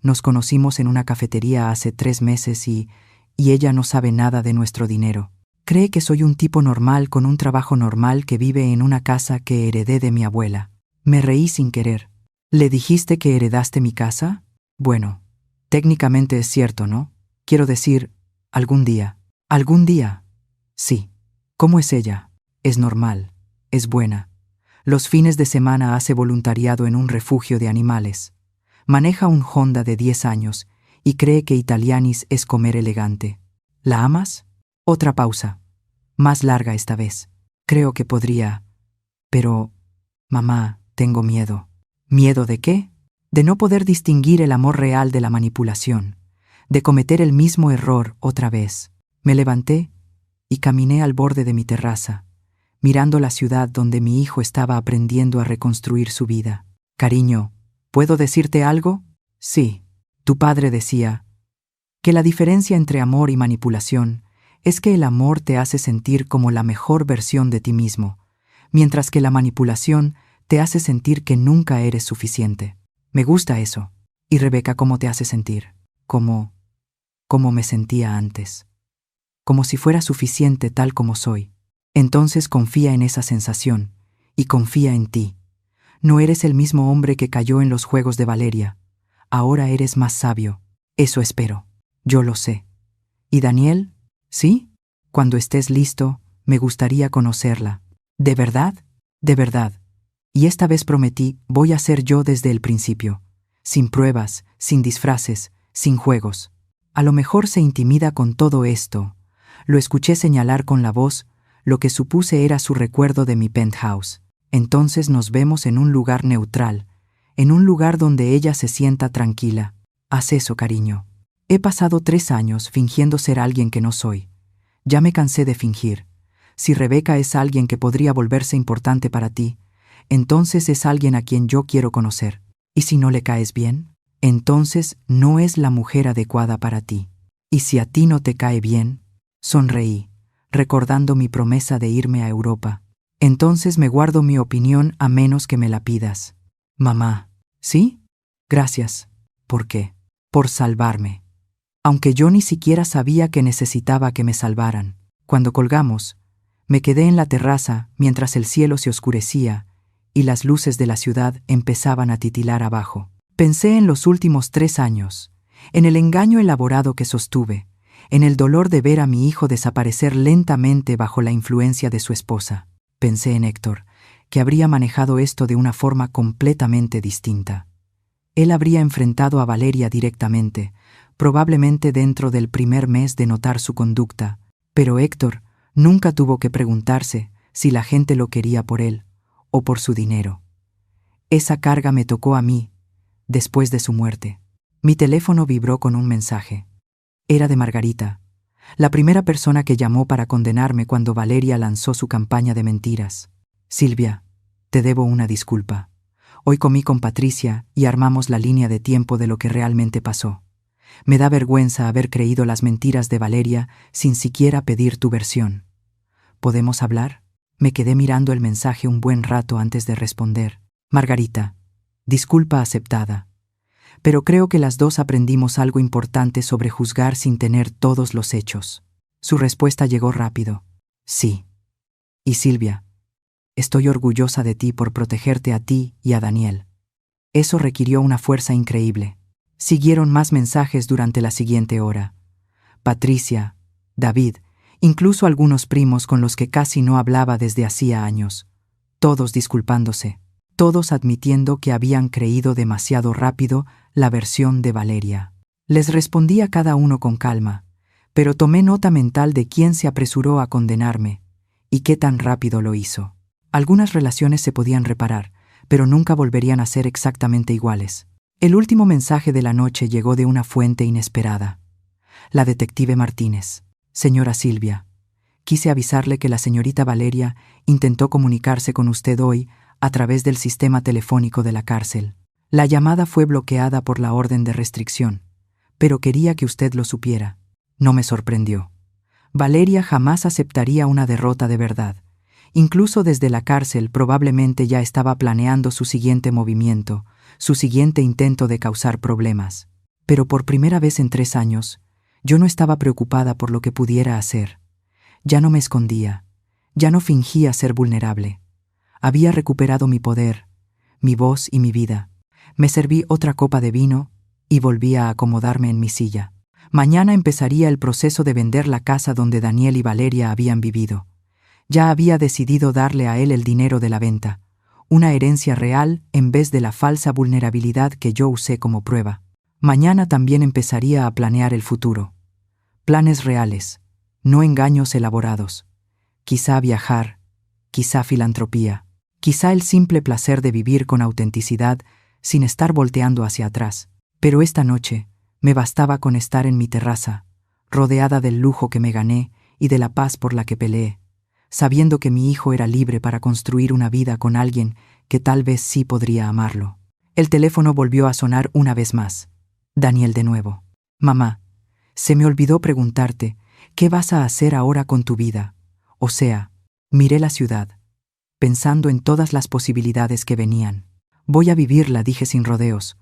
Nos conocimos en una cafetería hace 3 meses y ella no sabe nada de nuestro dinero. Cree que soy un tipo normal con un trabajo normal que vive en una casa que heredé de mi abuela. Me reí sin querer. ¿Le dijiste que heredaste mi casa? Bueno, técnicamente es cierto, ¿no? Quiero decir, algún día. ¿Algún día? Sí. ¿Cómo es ella? Es normal. Es buena. Los fines de semana hace voluntariado en un refugio de animales. Maneja un Honda de 10 años y cree que Italianis es comer elegante. ¿La amas? Otra pausa. Más larga esta vez. Creo que podría. Pero, mamá, tengo miedo. ¿Miedo de qué? De no poder distinguir el amor real de la manipulación. De cometer el mismo error otra vez. Me levanté y caminé al borde de mi terraza, mirando la ciudad donde mi hijo estaba aprendiendo a reconstruir su vida. Cariño, ¿puedo decirte algo? Sí. Tu padre decía que la diferencia entre amor y manipulación es que el amor te hace sentir como la mejor versión de ti mismo, mientras que la manipulación te hace sentir que nunca eres suficiente. Me gusta eso. ¿Y Rebeca cómo te hace sentir? Como me sentía antes. Como si fuera suficiente tal como soy. Entonces confía en esa sensación y confía en ti. No eres el mismo hombre que cayó en los juegos de Valeria. Ahora eres más sabio. Eso espero. Yo lo sé. ¿Y Daniel? ¿Sí? Cuando estés listo, me gustaría conocerla. ¿De verdad? De verdad. Y esta vez prometí, voy a ser yo desde el principio. Sin pruebas, sin disfraces, sin juegos. A lo mejor se intimida con todo esto. Lo escuché señalar con la voz, lo que supuse era su recuerdo de mi penthouse. Entonces nos vemos en un lugar neutral, en un lugar donde ella se sienta tranquila. Haz eso, cariño. He pasado 3 años fingiendo ser alguien que no soy. Ya me cansé de fingir. Si Rebeca es alguien que podría volverse importante para ti, entonces es alguien a quien yo quiero conocer. ¿Y si no le caes bien? Entonces no es la mujer adecuada para ti. ¿Y si a ti no te cae bien? Sonreí, recordando mi promesa de irme a Europa. Entonces me guardo mi opinión a menos que me la pidas. Mamá. ¿Sí? Gracias. ¿Por qué? Por salvarme. Aunque yo ni siquiera sabía que necesitaba que me salvaran. Cuando colgamos, me quedé en la terraza mientras el cielo se oscurecía y las luces de la ciudad empezaban a titilar abajo. Pensé en los últimos 3 años, en el engaño elaborado que sostuve, en el dolor de ver a mi hijo desaparecer lentamente bajo la influencia de su esposa. Pensé en Héctor, que habría manejado esto de una forma completamente distinta. Él habría enfrentado a Valeria directamente, probablemente dentro del primer mes de notar su conducta, pero Héctor nunca tuvo que preguntarse si la gente lo quería por él o por su dinero. Esa carga me tocó a mí, después de su muerte. Mi teléfono vibró con un mensaje. Era de Margarita, la primera persona que llamó para condenarme cuando Valeria lanzó su campaña de mentiras. Silvia, te debo una disculpa. Hoy comí con Patricia y armamos la línea de tiempo de lo que realmente pasó. Me da vergüenza haber creído las mentiras de Valeria sin siquiera pedir tu versión. ¿Podemos hablar? Me quedé mirando el mensaje un buen rato antes de responder. Margarita, disculpa aceptada. Pero creo que las dos aprendimos algo importante sobre juzgar sin tener todos los hechos. Su respuesta llegó rápido. Sí. Y Silvia, Estoy orgullosa de ti por protegerte a ti y a Daniel. Eso requirió una fuerza increíble. Siguieron más mensajes durante la siguiente hora. Patricia, David, incluso algunos primos con los que casi no hablaba desde hacía años. Todos disculpándose. Todos admitiendo que habían creído demasiado rápido la versión de Valeria. Les respondí a cada uno con calma, pero tomé nota mental de quién se apresuró a condenarme y qué tan rápido lo hizo. Algunas relaciones se podían reparar, pero nunca volverían a ser exactamente iguales. El último mensaje de la noche llegó de una fuente inesperada. La detective Martínez. Señora Silvia, quise avisarle que la señorita Valeria intentó comunicarse con usted hoy a través del sistema telefónico de la cárcel. La llamada fue bloqueada por la orden de restricción, pero quería que usted lo supiera. No me sorprendió. Valeria jamás aceptaría una derrota de verdad. Incluso desde la cárcel probablemente ya estaba planeando su siguiente movimiento, su siguiente intento de causar problemas. Pero por primera vez en 3 años, yo no estaba preocupada por lo que pudiera hacer. Ya no me escondía, ya no fingía ser vulnerable. Había recuperado mi poder, mi voz y mi vida. Me serví otra copa de vino y volví a acomodarme en mi silla. Mañana empezaría el proceso de vender la casa donde Daniel y Valeria habían vivido. Ya había decidido darle a él el dinero de la venta, una herencia real en vez de la falsa vulnerabilidad que yo usé como prueba. Mañana también empezaría a planear el futuro. Planes reales, no engaños elaborados. Quizá viajar, quizá filantropía, quizá el simple placer de vivir con autenticidad sin estar volteando hacia atrás. Pero esta noche me bastaba con estar en mi terraza, rodeada del lujo que me gané y de la paz por la que peleé, sabiendo que mi hijo era libre para construir una vida con alguien que tal vez sí podría amarlo. El teléfono volvió a sonar una vez más. Daniel de nuevo. Mamá, se me olvidó preguntarte, ¿qué vas a hacer ahora con tu vida? O sea, miré la ciudad, pensando en todas las posibilidades que venían. Voy a vivirla, dije sin rodeos,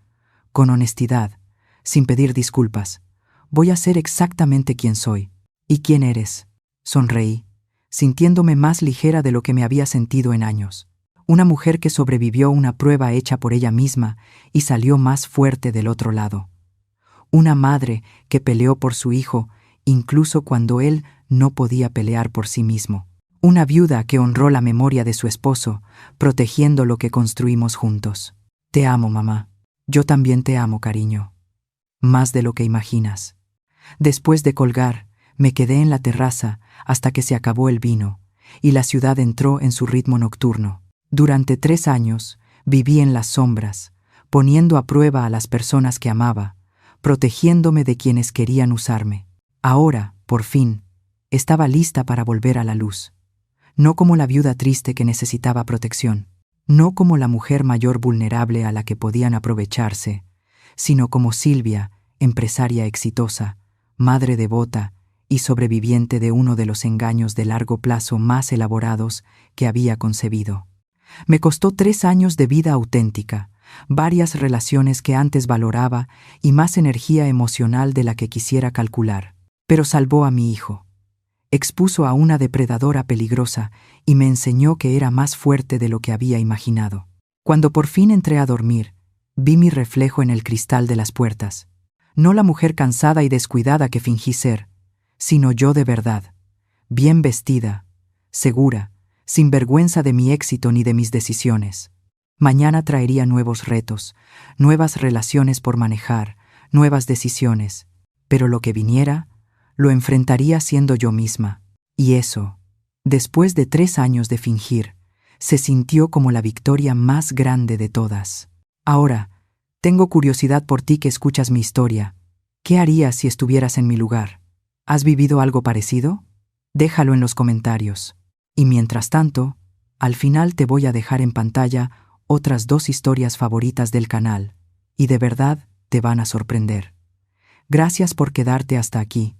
con honestidad, sin pedir disculpas. Voy a ser exactamente quien soy. ¿Y quién eres? Sonreí, sintiéndome más ligera de lo que me había sentido en años. Una mujer que sobrevivió una prueba hecha por ella misma y salió más fuerte del otro lado. Una madre que peleó por su hijo, incluso cuando él no podía pelear por sí mismo. Una viuda que honró la memoria de su esposo, protegiendo lo que construimos juntos. Te amo, mamá. Yo también te amo, cariño. Más de lo que imaginas. Después de colgar, me quedé en la terraza hasta que se acabó el vino, y la ciudad entró en su ritmo nocturno. Durante 3 años, viví en las sombras, poniendo a prueba a las personas que amaba, protegiéndome de quienes querían usarme. Ahora, por fin, estaba lista para volver a la luz. No como la viuda triste que necesitaba protección, no como la mujer mayor vulnerable a la que podían aprovecharse, sino como Silvia, empresaria exitosa, madre devota y sobreviviente de uno de los engaños de largo plazo más elaborados que había concebido. Me costó 3 años de vida auténtica, varias relaciones que antes valoraba y más energía emocional de la que quisiera calcular. Pero salvó a mi hijo. Expuso a una depredadora peligrosa y me enseñó que era más fuerte de lo que había imaginado. Cuando por fin entré a dormir, vi mi reflejo en el cristal de las puertas. No la mujer cansada y descuidada que fingí ser, sino yo de verdad, bien vestida, segura, sin vergüenza de mi éxito ni de mis decisiones. Mañana traería nuevos retos, nuevas relaciones por manejar, nuevas decisiones, pero lo que viniera, lo enfrentaría siendo yo misma. Y eso, después de 3 años de fingir, se sintió como la victoria más grande de todas. Ahora, tengo curiosidad por ti que escuchas mi historia. ¿Qué harías si estuvieras en mi lugar? ¿Has vivido algo parecido? Déjalo en los comentarios. Y mientras tanto, al final te voy a dejar en pantalla otras 2 historias favoritas del canal, y de verdad te van a sorprender. Gracias por quedarte hasta aquí.